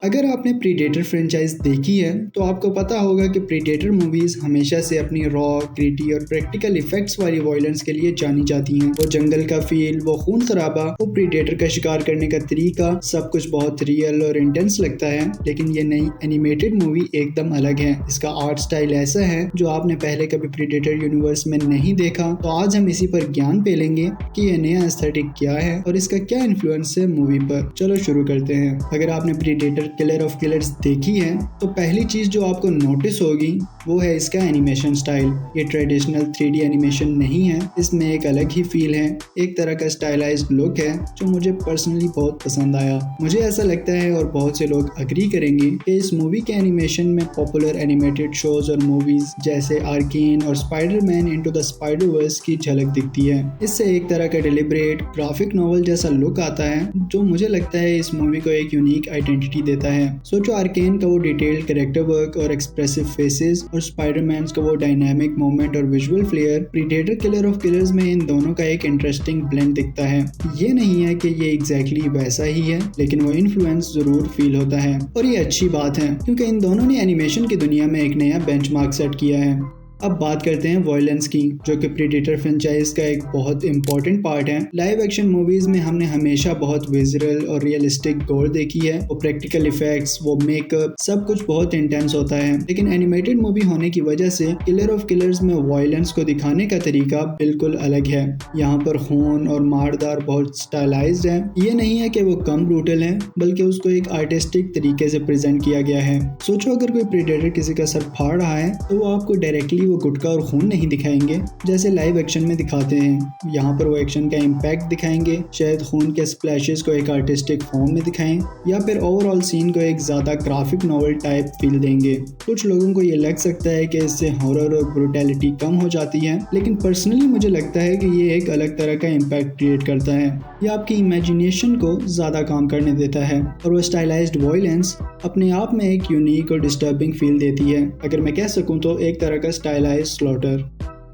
अगर आपने predator franchise देखी है तो आपको पता होगा कि प्रीडेटर मूवीज हमेशा से अपनी रॉ, ग्रिटी और प्रैक्टिकल इफेक्ट्स वाली वायलेंस के लिए जानी जाती हैं। वो जंगल का फील, वो खून खराबा, वो प्रीडेटर का शिकार करने का तरीका, सब कुछ बहुत रियल और इंटेंस लगता है। लेकिन ये नई एनिमेटेड मूवी एकदम अलग है। इसका आर्ट स्टाइल ऐसा है जो आपने पहले कभी प्रीडेटर यूनिवर्स में नहीं देखा। तो आज हम इसी पर ज्ञान पेलेंगे कि ये नया एस्थेटिक क्या है और इसका क्या इन्फ्लुएंस है मूवी पर। चलो शुरू करते हैं। अगर आपने प्रीडेटर किलर ऑफ किलर्स देखी है तो पहली चीज जो आपको नोटिस होगी वो है इसका एनिमेशन स्टाइल। ये ट्रेडिशनल 3D एनिमेशन नहीं है, इसमें एक अलग ही फील है, एक तरह का स्टाइलाइज्ड लुक है जो मुझे पर्सनली बहुत पसंद आया। मुझे ऐसा लगता है और बहुत से लोग अग्री करेंगे कि इस मूवी के एनिमेशन में पॉपुलर एनिमेटेड शोज और मूवीज जैसे आर्केन और स्पाइडरमैन इनटू द स्पाइडरवर्स की झलक दिखती है। इससे एक तरह का डिलिब्रेट ग्राफिक नॉवल जैसा लुक आता है जो मुझे लगता है इस मूवी को एक यूनिक आइडेंटिटी देता है। सोचो आर्केन का वो डिटेल्ड कैरेक्टर वर्क और एक्सप्रेसिव फेसेस और स्पाइडरमैन का वो डायनामिक मूवमेंट और visual flair. Predator killer of killers में इन दोनों का एक इंटरेस्टिंग ब्लेंड दिखता है। ये नहीं है कि ये एग्जैक्टली वैसा ही है, लेकिन वो इन्फ्लुएंस जरूर फील होता है और ये अच्छी बात है क्योंकि इन दोनों ने एनिमेशन की दुनिया में एक नया बेंचमार्क सेट किया है। अब बात करते हैं वायलेंस की, जो कि प्रीडेटर फ्रेंचाइज का एक बहुत इंपॉर्टेंट पार्ट है। लाइव एक्शन मूवीज में हमने हमेशा बहुत विजुअल और रियलिस्टिक गोर देखी है। वो प्रैक्टिकल इफेक्ट्स, वो मेकअप, सब कुछ बहुत इंटेंस होता है। लेकिन एनिमेटेड मूवी होने की वजह से किलर ऑफ किलर्स में वायलेंस को दिखाने का तरीका बिल्कुल अलग है। यहाँ पर खून और मारदार बहुत स्टाइलाइज्ड है। ये नहीं है कि वो कम ब्रूटल है, बल्कि उसको एक आर्टिस्टिक तरीके से प्रेजेंट किया गया है। सोचो अगर कोई प्रीडेटर किसी का सर फाड़ रहा है तो वो आपको डायरेक्टली वो गुटका और खून नहीं दिखाएंगे जैसे लाइव एक्शन में दिखाते हैं। यहाँ पर वो एक्शन का इम्पैक्ट दिखाएंगे, शायद खून के स्प्लैशेस को एक आर्टिस्टिक फॉर्म में दिखाएं या फिर ओवरऑल सीन को एक ज्यादा ग्राफिक नॉवल टाइप फील देंगे। कुछ लोगों को ये लग सकता है कि इससे हॉरर और ब्रूटैलिटी कम हो जाती है, लेकिन पर्सनली मुझे लगता है कि ये एक अलग तरह का इम्पैक्ट क्रिएट करता है। ये आपकी इमेजिनेशन को ज्यादा काम करने देता है और वो स्टाइलाइज्ड वायलेंस अपने आप में एक यूनिक और डिस्टर्बिंग फील देती है। अगर मैं कह सकूं तो एक तरह का stylised slaughter.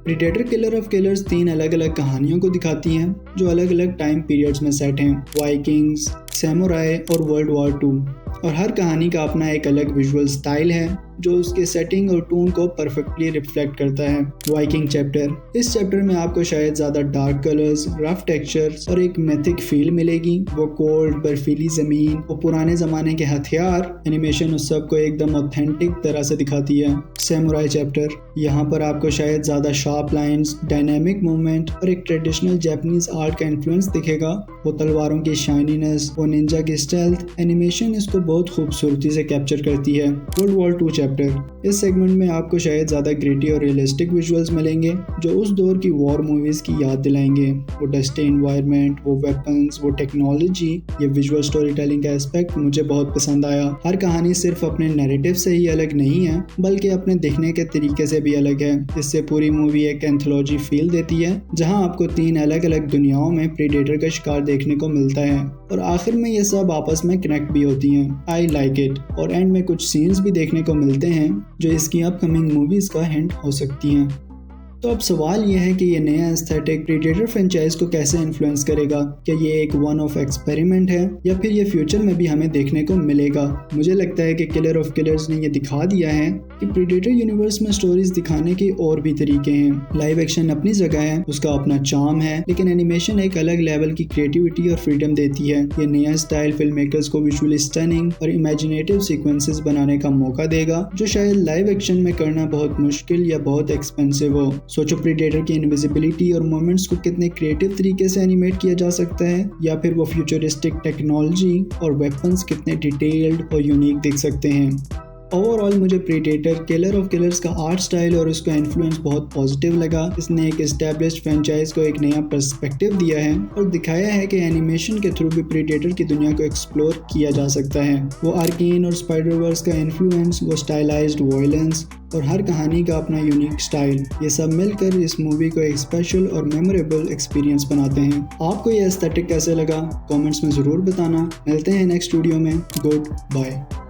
Predator killer of killers 3 अलग अलग कहानियों को दिखाती हैं जो अलग अलग टाइम पीरियड्स में सेट हैं, वाइकिंग्स, सैमुराई और वर्ल्ड वॉर 2। और हर कहानी का अपना एक अलग विजुअल स्टाइल है जो उसके सेटिंग और टोन को परफेक्टली रिफ्लेक्ट करता है। वाइकिंग चैप्टर, इस चैप्टर में आपको शायद ज्यादा डार्क कलर्स, रफ टेक्सचर्स और एक मैथिक फील मिलेगी। वो कोल्ड बर्फीली जमीन, वो पुराने जमाने के हथियार, एनिमेशन उस सब को एकदम ऑथेंटिक तरह से दिखाती है। सैमुराई चैप्टर, यहाँ पर आपको शायद ज्यादा शार्प लाइंस, डायनामिक मूवमेंट और एक ट्रेडिशनल जापानीज आर्ट का इन्फ्लुएंस दिखेगा। वो तलवारों की शाइनीनेस, वो निंजा की स्टेल्थ, एनिमेशन इसको बहुत खूबसूरती से कैप्चर करती है। वर्ल्ड वॉर 2 चैप्टर, इस सेगमेंट में आपको शायद ज्यादा ग्रिटी और रियलिस्टिक विजुअल्स मिलेंगे जो उस दौर की वॉर मूवीज की याद दिलाएंगे। वो डस्टी एनवायरनमेंट, वो वेपन्स, वो टेक्नोलॉजी, ये विजुअल स्टोरी टेलिंग का एस्पेक्ट मुझे बहुत पसंद आया। हर कहानी सिर्फ अपने नैरेटिव से ही अलग नहीं है, बल्कि अपने दिखने के तरीके से भी अलग है। इससे पूरी मूवी एक एंथोलॉजी फील देती है जहां आपको 3 अलग अलग दुनियाओं में प्रीडेटर का शिकार देखने को मिलता है और आखिर में ये सब आपस में कनेक्ट भी होती हैं। I like it. और एंड में कुछ सीन्स भी देखने को मिलते हैं जो इसकी अपकमिंग मूवीज का हिंट हो सकती हैं। तो अब सवाल यह है कि ये नया एस्थेटिक प्रीडेटर फ्रेंचाइज को कैसे इन्फ्लुएंस करेगा। क्या ये एक वन ऑफ एक्सपेरिमेंट है या फिर ये फ्यूचर में भी हमें देखने को मिलेगा। मुझे लगता है कि किलर ऑफ किलर्स ने ये दिखा दिया है कि प्रीडेटर यूनिवर्स में स्टोरीज दिखाने के और भी तरीके हैं। लाइव एक्शन अपनी जगह है, उसका अपना चार्म है, लेकिन एनिमेशन एक अलग लेवल की क्रिएटिविटी और फ्रीडम देती है। ये नया स्टाइल फिल्म मेकर्स को विजुअली स्टनिंग और इमेजिनेटिव सीक्वेंसेस बनाने का मौका देगा जो शायद लाइव एक्शन में करना बहुत मुश्किल या बहुत एक्सपेंसिव हो। सोचो प्रीडेटर की इनविजिबिलिटी और मूवमेंट्स को कितने क्रिएटिव तरीके से एनिमेट किया जा सकता है, या फिर वो फ्यूचरिस्टिक टेक्नोलॉजी और वेपन्स कितने डिटेल्ड और यूनिक दिख सकते हैं। ओवरऑल मुझे प्रीडेटर किलर ऑफ किलर्स का आर्ट स्टाइल और उसका इन्फ्लुएंस बहुत पॉजिटिव लगा। इसने एक एस्टैब्लिश्ड फ्रेंचाइज को एक नया पर्सपेक्टिव दिया है और दिखाया है कि एनिमेशन के थ्रू भी प्रीडेटर की दुनिया को एक्सप्लोर किया जा सकता है। वो आर्केन और स्पाइडरवर्स का इन्फ्लुएंस, वो स्टाइलाइज्ड वायलेंस और हर कहानी का अपना यूनिक स्टाइल, ये सब मिलकर इस मूवी को एक स्पेशल और मेमोरेबल एक्सपीरियंस बनाते हैं। आपको ये एस्थेटिक कैसे लगा कमेंट्स में ज़रूर बताना। मिलते हैं नेक्स्ट वीडियो में। Good bye.